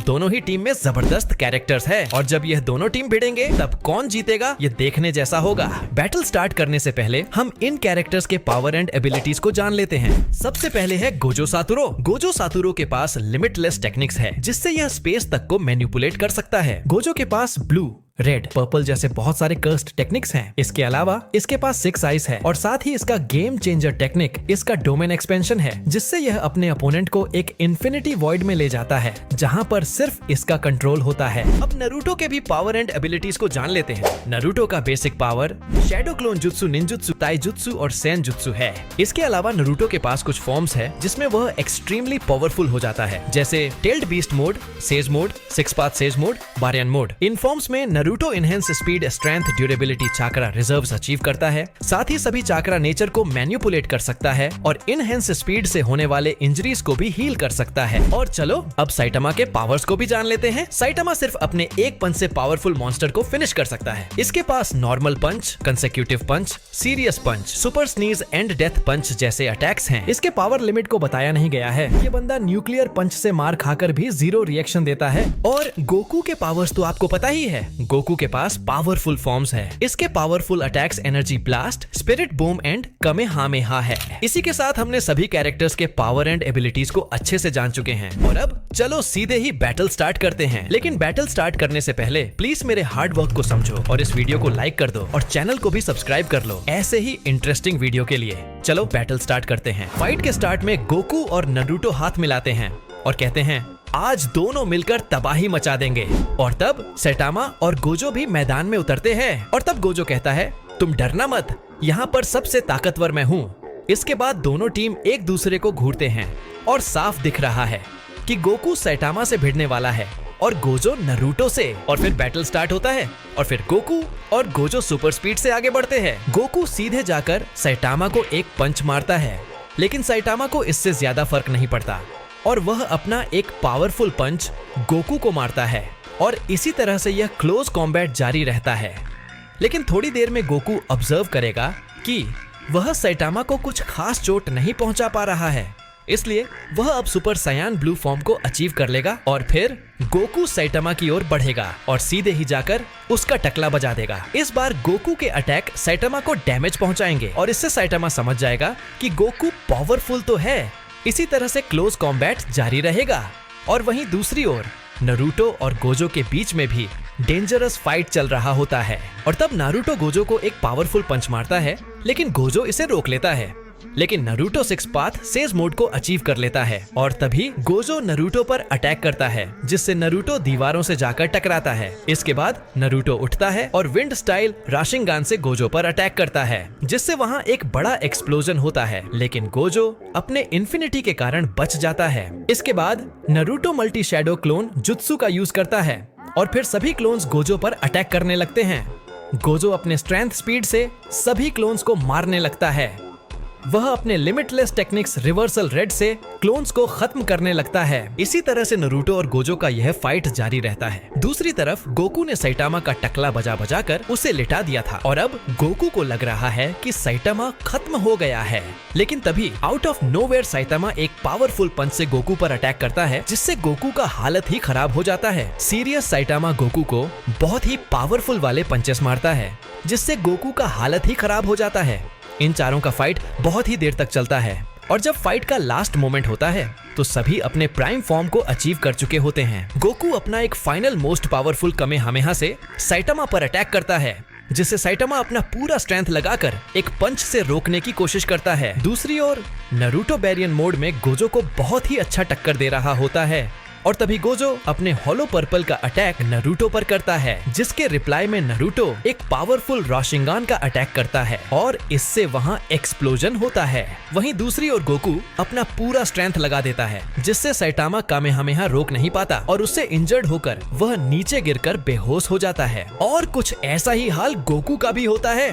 दोनों ही टीम में जबरदस्त कैरेक्टर्स है और जब यह दोनों टीम भिड़ेंगे तब कौन जीतेगा ये देखने जैसा होगा। बैटल स्टार्ट करने से पहले हम इन कैरेक्टर्स के पावर एंड एबिलिटीज को जान लेते हैं। सबसे पहले है गोजो सातुरो। गोजो सातुरो के पास लिमिटलेस टेक्निक्स है जिससे यह स्पेस तक को मैनिपुलेट कर सकता है। गोजो के पास ब्लू, रेड, पर्पल जैसे बहुत सारे कर्स्ड टेक्निक्स हैं। इसके अलावा इसके पास 6 आइज है और साथ ही इसका गेम चेंजर टेक्निक इसका डोमेन एक्सपेंशन है जिससे यह अपने अपोनेंट को एक इन्फिनिटी वॉइड में ले जाता है जहां पर सिर्फ इसका कंट्रोल होता है। अब नारुतो के भी पावर एंड एबिलिटीज को जान लेते हैं। नारुतो का basic power shadow clone jutsu, ninjutsu, taijutsu और सेन जुत्सु है। इसके अलावा नारुतो के पास कुछ फॉर्म्स है जिसमें वह एक्सट्रीमली पावरफुल हो जाता है जैसे tailed beast mode, sage mode, 6 path sage mode, baryon mode. इन फॉर्म्स में Naruto enhance speed, strength, durability chakra reserves achieve करता है। साथ ही सभी चाक्रा नेचर को मैनिपुलेट कर सकता है और इनहेंस स्पीड से होने वाले इंजरीज को भी हील कर सकता है। और चलो अब साइटामा के पावर्स को भी जान लेते हैं। साइटामा सिर्फ अपने एक पंच से पावरफुल मॉन्स्टर को फिनिश कर सकता है। इसके पास normal punch, consecutive punch, serious punch, super sneeze and death punch जैसे अटैक्स हैं। इसके पावर लिमिट को बताया नहीं गया है। ये बंदा न्यूक्लियर पंच से मार खाकर भी 0 रिएक्शन देता है। और गोकू के पावर्स तो आपको पता ही है। गोकू के पास पावरफुल फॉर्म्स है। इसके powerful attacks energy blast, spirit bomb and kamehameha है। इसी के साथ हमने सभी कैरेक्टर्स के पावर एंड एबिलिटीज को अच्छे से जान चुके हैं और अब चलो सीधे ही बैटल स्टार्ट करते हैं। लेकिन बैटल स्टार्ट करने से पहले प्लीज मेरे हार्ड वर्क को समझो और इस वीडियो को लाइक कर दो और चैनल को भी सब्सक्राइब कर लो ऐसे ही इंटरेस्टिंग वीडियो के लिए। चलो बैटल स्टार्ट करते हैं। फाइट के स्टार्ट में गोकू और नारुतो हाथ मिलाते हैं और कहते हैं आज दोनों मिलकर तबाही मचा देंगे। और तब सैटामा और गोजो भी मैदान में उतरते हैं और तब गोजो कहता है तुम डरना मत, यहाँ पर सबसे ताकतवर मैं हूँ। इसके बाद दोनों टीम एक दूसरे को घूरते हैं और साफ दिख रहा है कि गोकू सैटामा से भिड़ने वाला है और गोजो नारुतो से। और फिर बैटल स्टार्ट होता है और फिर गोकू और गोजो सुपर स्पीड से आगे बढ़ते हैं। गोकू सीधे जाकर सैटामा को एक पंच मारता है लेकिन सैटामा को इससे ज्यादा फर्क नहीं पड़ता और वह अपना एक पावरफुल पंच गोकू को मारता है और इसी तरह से यह क्लोज कॉम्बैट जारी रहता है। लेकिन थोड़ी देर में गोकू ऑब्जर्व करेगा कि वह सैटामा को कुछ खास चोट नहीं पहुंचा पा रहा है, इसलिए वह अब सुपर सायान ब्लू फॉर्म को अचीव कर लेगा और फिर गोकू सैटामा की ओर बढ़ेगा और सीधे ही जाकर उसका टकला बजा देगा। इस बार गोकू के अटैक सैटामा को डैमेज पहुंचाएंगे और इससे सैटामा समझ जाएगा कि गोकू पावरफुल तो है। इसी तरह से क्लोज कॉम्बैट जारी रहेगा और वहीं दूसरी ओर नारुतो और गोजो के बीच में भी डेंजरस फाइट चल रहा होता है। और तब नारुतो गोजो को एक पावरफुल पंच मारता है लेकिन गोजो इसे रोक लेता है। लेकिन नारुतो 6 पाथ सेज मोड को अचीव कर लेता है और तभी गोजो नारुतो पर अटैक करता है जिससे नारुतो दीवारों से जाकर टकराता है। इसके बाद नारुतो उठता है और विंड स्टाइल राशिंगान से गोजो पर अटैक करता है जिससे वहां एक बड़ा एक्सप्लोजन होता है लेकिन गोजो अपने इन्फिनिटी के कारण बच जाता है। इसके बाद Naruto multi shadow clone jutsu का यूज करता है और फिर सभी क्लोन्स गोजो पर अटैक करने लगते हैं। गोजो अपने स्ट्रेंथ स्पीड से सभी क्लोन्स को मारने लगता है। वह अपने लिमिटलेस टेक्निक्स रिवर्सल रेड से क्लोन्स को खत्म करने लगता है। इसी तरह से नारुतो और गोजो का यह फाइट जारी रहता है। दूसरी तरफ गोकू ने सैटामा का टकला बजा बजा कर उसे लिटा दिया था और अब गोकू को लग रहा है कि सैटामा खत्म हो गया है। लेकिन तभी आउट ऑफ नोवेयर सैटामा एक पावरफुल पंच से गोकू पर अटैक करता है जिससे गोकू का हालत ही खराब हो जाता है। सीरियस सैटामा गोकू को बहुत ही पावरफुल वाले पंचेस मारता है जिससे गोकू का हालत ही खराब हो जाता है। इन चारों का फाइट बहुत ही देर तक चलता है और जब फाइट का लास्ट मोमेंट होता है तो सभी अपने प्राइम फॉर्म को अचीव कर चुके होते हैं। गोकू अपना एक फाइनल मोस्ट पावरफुल कामेहामेहा से सैटामा पर अटैक करता है जिससे सैटामा अपना पूरा स्ट्रेंथ लगाकर एक पंच से रोकने की कोशिश करता है। दूसरी ओर नारुतो बैरियन मोड में गोजो को बहुत ही अच्छा टक्कर दे रहा होता है और तभी गोजो अपने हॉलो पर्पल का अटैक नारुतो पर करता है जिसके रिप्लाई में नारुतो एक पावरफुल राशिंगान का अटैक करता है और इससे वहां एक्सप्लोजन होता है। वहीं दूसरी ओर गोकू अपना पूरा स्ट्रेंथ लगा देता है जिससे सैटामा कामेहामेहा रोक नहीं पाता और उससे इंजर्ड होकर वह नीचे गिरकर बेहोश हो जाता है। और कुछ ऐसा ही हाल गोकू का भी होता है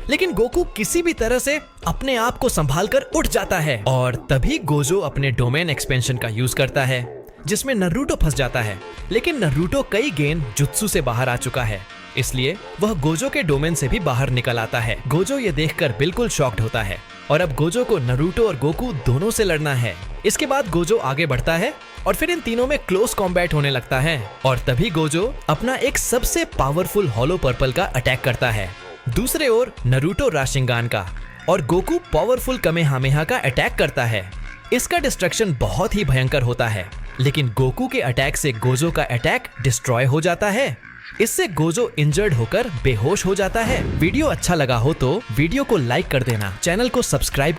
लेकिन गोकू किसी भी तरह से अपने आप को संभालकर उठ जाता है और तभी गोजो अपने डोमेन एक्सपेंशन का यूज करता है जिसमें नरूटो फंस जाता है, लेकिन नरूटो कई गेन जुत्सु से बाहर आ चुका है, इसलिए वह गोजो के डोमेन से भी बाहर निकल आता है। गोजो ये देखकर बिल्कुल शॉक्ड होता है और अब गोजो को नरूटो और गोकू दोनों से लड़ना है। इसके बाद गोजो आगे बढ़ता है और फिर इन तीनों में क्लोज कॉम्बैट होने लगता है और तभी गोजो अपना एक सबसे पावरफुल हॉलो पर्पल का अटैक करता है। दूसरे ओर नरूटो राशिंगान का और गोकू पावरफुल कमेहामेहा का अटैक करता है। इसका डिस्ट्रक्शन बहुत ही भयंकर होता है, लेकिन गोकू के अटैक से गोजो का अटैक डिस्ट्रॉय हो जाता है। इससे गोजो इंजर्ड होकर बेहोश हो जाता है। वीडियो अच्छा लगा हो तो वीडियो को लाइक कर देना, चैनल को सब्सक्राइब